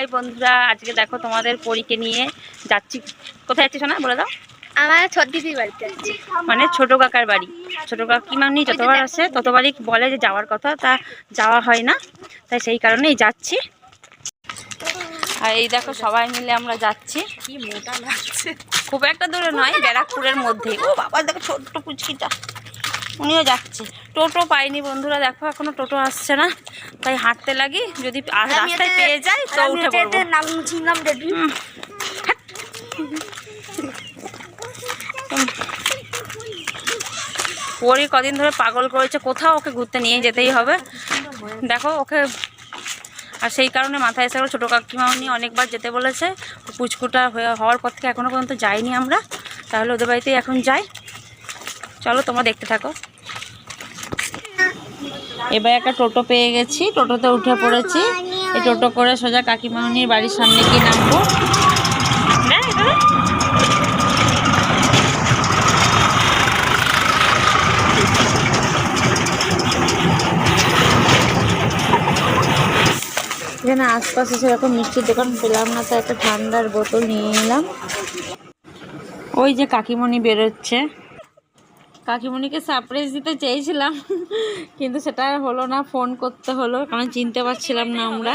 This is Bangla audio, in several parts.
হাই বন্ধুরা, আজকে দেখো তোমাদের পরীকে নিয়ে যাচ্ছি। কোথায় যাচ্ছি শোনা, বলে দাও। আমার ছোট দিদির বাড়িতে যাচ্ছি, মানে ছোট কাকার বাড়ি। ছোট কাকিমানি যতবার আসে ততবারই বলে যে যাওয়ার কথা, তা যাওয়া হয় না, তাই সেই কারণেই যাচ্ছি। আর এই দেখো সবাই মিলে আমরা যাচ্ছি। কি মোটা লাগছে। খুব একটা দূরে নয়, ব্যারাকপুরের মধ্যেই। ও বাবা দেখো ছোট্ট পুচকিটা, উনিও যাচ্ছে। টোটো পাইনি বন্ধুরা, দেখো এখনো টোটো আসছে না, তাই হাঁটতে লাগি। যদি রাস্তায় পেয়ে যাই তো উঠে পড়বো। পরি কদিন ধরে পাগল করেছে, কোথাও ওকে ঘুরতে নিয়ে যেতেই হবে। দেখো ওকে, আর সেই কারণে মাথায় এসে ছোটো কাকিমাও নিয়ে অনেকবার যেতে বলেছে। পুচকুটা হওয়ার পর থেকে এখনও পর্যন্ত যাইনি আমরা, তাহলে ওদের বাড়িতেই এখন যাই। চলো তোমরা দেখতে থাকো। এবার একটা টোটো পেয়ে গেছি, টোটোতে উঠে পড়েছি। এই টোটো করে সোজা কাকিমানির বাড়ির সামনে গিয়ে নামবো। এখানে আশপাশে সেরকম মিষ্টির দোকান পেলাম না, তো একটা ঠান্ডার বোতল নিয়ে নিলাম। ওই যে কাকিমণি বেরোচ্ছে। কাকিমণিকে সারপ্রাইজ দিতে চেয়েছিলাম, কিন্তু সেটা আর হলো না। ফোন করতে হলো, কারণ চিনতে পারছিলাম না আমরা।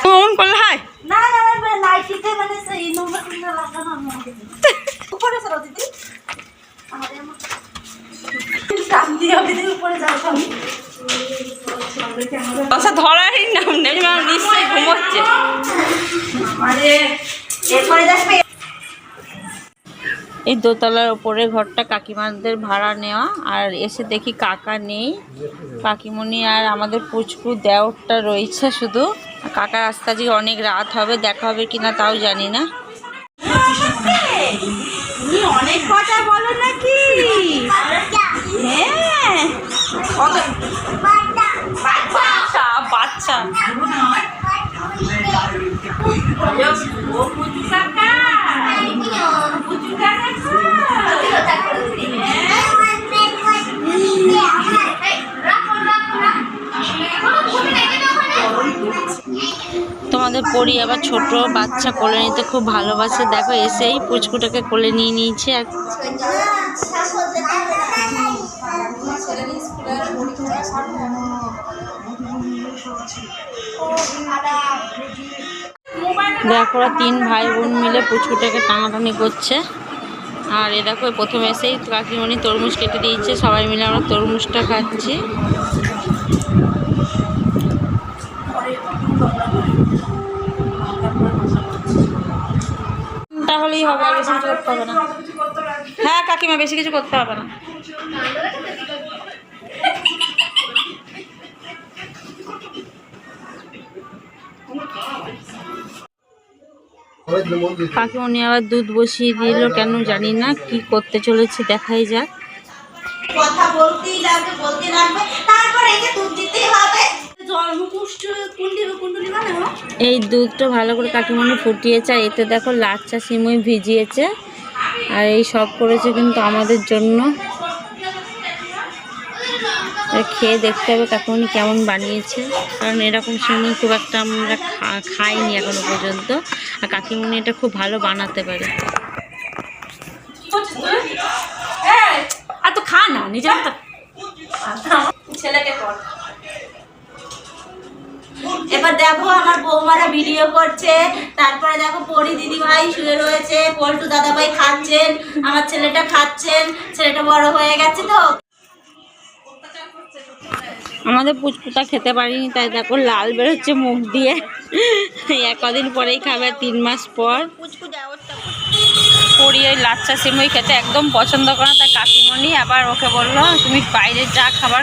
ফোন করলে হয় না। ধরারই নাম নেই, নিশ্চয়ই ঘুমোচ্ছে। এই দোতলার ওপরে ঘরটা কাকিমাদের ভাড়া নেওয়া। আর এসে দেখি কাকা নেই, কাকিমণি আর আমাদের পুচকু দেওরটা রয়েছে শুধু। কাকার আসতে আজকে অনেক রাত হবে, দেখা হবে কিনা তাও জানি না। অনেক কথা বলো নাকি? হ্যাঁ, বাচ্চা তোমাদের পরি আবার ছোট বাচ্চা কোলে নিতে খুব ভালোবাসে। দেখো এসেই পুচকুটাকে কোলে নিয়ে নিয়েছে। আর দেখো ওরা 3 ভাই বোন মিলে পুচকুটাকে টানাটানি করছে। আর এ দেখো প্রথমে এসেই কাকিমণি তরমুজ কেটে দিয়েছে, সবাই মিলে আমরা তরমুজটা খাচ্ছি। তাহলেই হবে, আর বেশি কিছু করতে হবে না। হ্যাঁ কাকিমা, বেশি কিছু করতে হবে না। কাকিমণি আবার দুধ বসিয়ে দিল, কেন জানি না। কি করতে চলেছে দেখাই যাক। কথা বলতেই লাগবে, বলতে লাগবে, তারপর এই যে দুধ দিতেই হবে। এই দুধটা ভালো করে কাকিমণি ফুটিয়েছে, আর এতে দেখো লাচ্চা সিমই ভিজিয়েছে। আর এই সব করেছে কিন্তু আমাদের জন্য। খেয়ে দেখতে হবে কাকিমণি কেমন বানিয়েছে, কারণ এরকম সিমই খুব একটা আমরা খাইনি এখনো পর্যন্ত। আর কাকিমণি এটা খুব ভালো বানাতে পারে। আর তো খা না, নিজের ছেলেকে কর। এবার দেখো আমার বৌমারা ভিডিও করছে, তারপরে দেখো পরি দিদি ভাই শুয়ে রয়েছে, পল্টু দাদা ভাই খাচ্ছেন, আমার ছেলেটা খাচ্ছেন। ছেলেটা বড় হয়ে গেছে তো। আমাদের পুচকুটা খেতে পারিনি, তাই দেখো লাল বেরোচ্ছে মুখ দিয়ে। কদিন পরেই খাবে, 3 মাস পর। পরি ওই লাচ্চা সিমই খেতে একদম পছন্দ করে না, তাই কাকিমণি আবার ওকে বললো তুমি বাইরে যা খাবার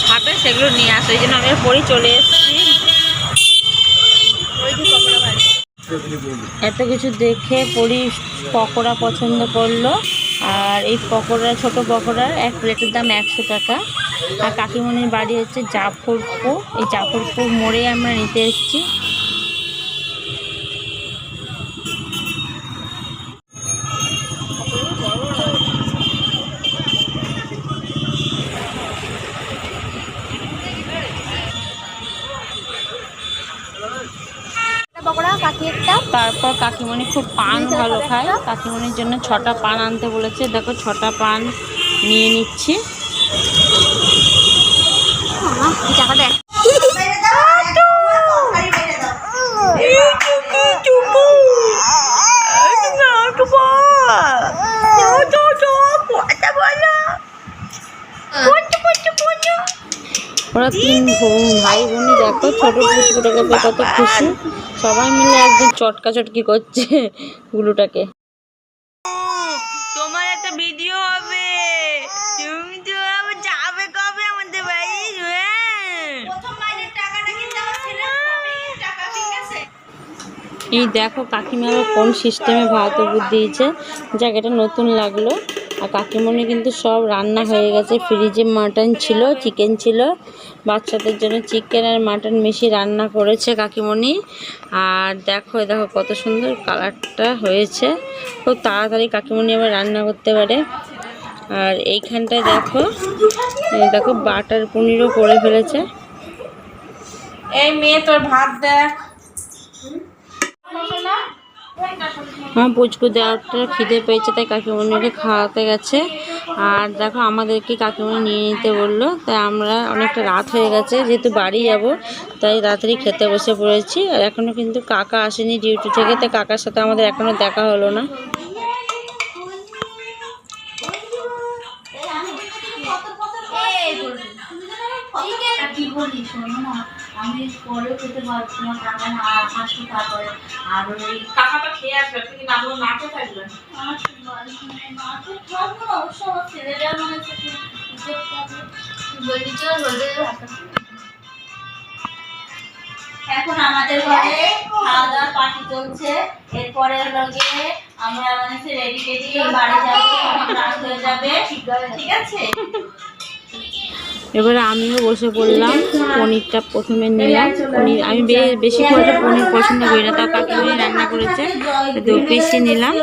খাবে সেগুলো নিয়ে আসো। এই জন্য আমি পরি চলে এসেছি। এত কিছু দেখে পরি পকোড়া পছন্দ করলো। আর এই পকোড়া, ছোট পকোড়ার 1 প্লেটের দাম 100 টাকা। আর কাকিমণির বাড়ি হচ্ছে জাফরপুর। এই জাফরপুর মোড়ে আমরা নিতে এসেছি। পকোড়া কাকি একটা। তারপর কাকিমণি খুব পান ভালো খায়, কাকিমণির জন্য 6টা পান আনতে বলেছে। দেখো 6টা পান নিয়ে নিচ্ছি। টাকা দেখ। ওরা 3 ভাই বোনই দেখো ছোট পুচকুটাকে পেয়ে কত খুশি, সবাই মিলে একদম চটকাচটকি করছে গুলুটাকে। তোমার একটা ভিডিও হবে, তুমি তো আবার যাবে কবে আমাদের বাড়ি? এই দেখো কাকিমা আবার কোন সিস্টেমে ভাত দিয়েছে, জায়গাটা নতুন লাগলো। আর কাকিমণি কিন্তু সব রান্না হয়ে গেছে, ফ্রিজে মাটন ছিল, চিকেন ছিল, বাচ্চাদের জন্য চিকেন আর মাটন মিশিয়ে রান্না করেছে কাকিমণি। আর দেখো দেখো কত সুন্দর কালারটা হয়েছে, খুব তাড়াতাড়ি কাকিমণি আবার রান্না করতে পারে। আর এইখানটায় দেখো দেখো বাটার পনিরও করে ফেলেছে। এই মেয়ে তোর ভাত দেখ। আমার পুচকু দেওয়ারটা খিদে পেয়েছে, তাই কাকিমণিকে খাওয়াতে গেছে। আর দেখো আমাদেরকে কাকিমণি নিয়ে নিতে বললো, তাই আমরা অনেকটা রাত হয়ে গেছে, যেহেতু বাড়ি যাব তাই তাড়াতাড়ি খেতে বসে পড়েছি। আর এখনও কিন্তু কাকা আসেনি ডিউটি থেকে, তাই কাকার সাথে আমাদের এখনও দেখা হলো না। আমি পরেও খেতে পারছি না, কাকা না আসতে তারপরে আর ওই কাকাটা খেয়ে আসবে, কিন্তু আপনার মাঠে থাকবেন। মাঠে থাকবো না, অবশ্য আমার ছেলেটা মানে বললি চল বলতে। এখন আমাদের ঘরে খাওয়া দাওয়ার পার্টি চলছে, এরপরে লগে আমরা মানে রেডি টেডি বাড়ি যাবো, অনেক রাত হয়ে যাবে, ঠিক আছে? এবারে আমিও বসে পড়লাম, পনিরটা প্রথমে নিলাম। পনির আমি বেশি করে পনির পছন্দ করি না, তাও কাকিমণি রান্না করেছে, 2 পিসই নিলাম।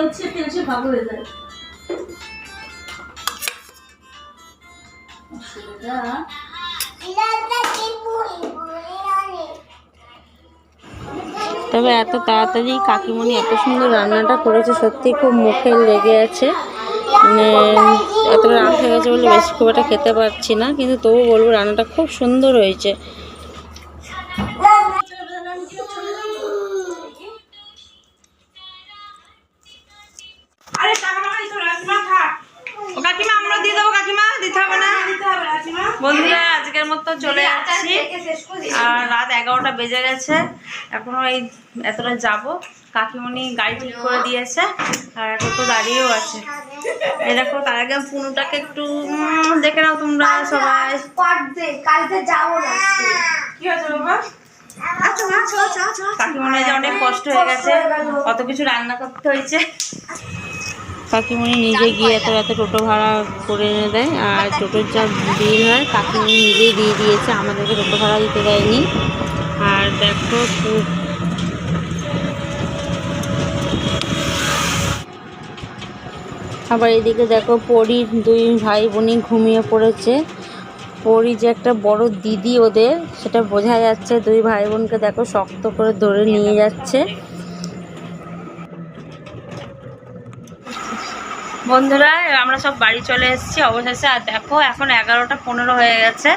তবে এত তাড়াতাড়ি কাকিমণি এত সুন্দর রান্নাটা করেছে, সত্যি খুব মুখে লেগে আছে। মানে এত রাত হয়ে গেছে বলে বেশি খুব একটা খেতে পারছি না, কিন্তু তবু বলবো রান্নাটা খুব সুন্দর হয়েছে। কাকিমা আমরা দিয়ে দেবো, কাকিমা দিতে হবে না। বন্ধুরা আজকের মতো চলে যাচ্ছি, আর রাত 11টা বেজে গেছে, এখনো এই এতটা যাব। কাকিমণি গাড়ি ঠিক করে দিয়েছে, আর টোটো দাঁড়িয়েও আছে। এই দেখো, তার আগে পুনুটাকে একটু দেখে নাও তোমরা সবাই। কালকে যাবো না। কি হয়েছে বাবা? কাকিমণি যে অনেক কষ্ট হয়ে গেছে, কত কিছু রান্না করতে হয়েছে। কাকিমণি নিজে গিয়ে এত রাতে টোটো ভাড়া করে এনে দেয়, আর টোটোর যা বিল হয় কাকিমণি নিজেই দিয়ে দিয়েছে, আমাদেরকে টোটো ভাড়া দিতে দেয়নি। আর দেখো আবার এদিকে দেখো পরীর 2 ভাই বোনই ঘুমিয়ে পড়েছে। পরী যে একটা বড় দিদি ওদের, সেটা বোঝা যাচ্ছে। 2 ভাই বোনকে দেখো শক্ত করে ধরে নিয়ে যাচ্ছে। বন্ধুরা আমরা সব বাড়ি চলে এসেছি অবশেষে। আর দেখো এখন 11টা 15 হয়ে গেছে,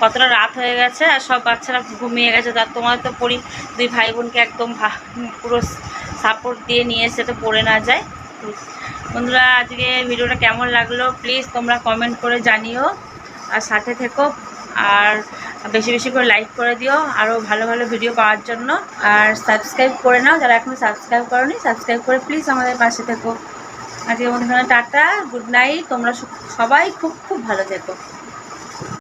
কতটা রাত হয়ে গেছে, আর সব বাচ্চারা ঘুমিয়ে গেছে। তার তোমার তো পড়ি 2 ভাই বোনকে একদম পুরো সাপোর্ট দিয়ে নিয়ে এসে তো পড়ে না যায়। বন্ধুরা আজকে ভিডিওটা কেমন লাগলো প্লিজ তোমরা কমেন্ট করে জানিও, আর সাথে থেকো, আর বেশি বেশি করে লাইক করে দিও আরও ভালো ভালো ভিডিও পাওয়ার জন্য। আর সাবস্ক্রাইব করে নাও যারা এখনো সাবস্ক্রাইব করোনি, সাবস্ক্রাইব করে প্লিজ আমাদের পাশে থেকো। আজকের মধ্যে টাটা, গুড নাইট, তোমরা সবাই খুব খুব ভালো থেকো।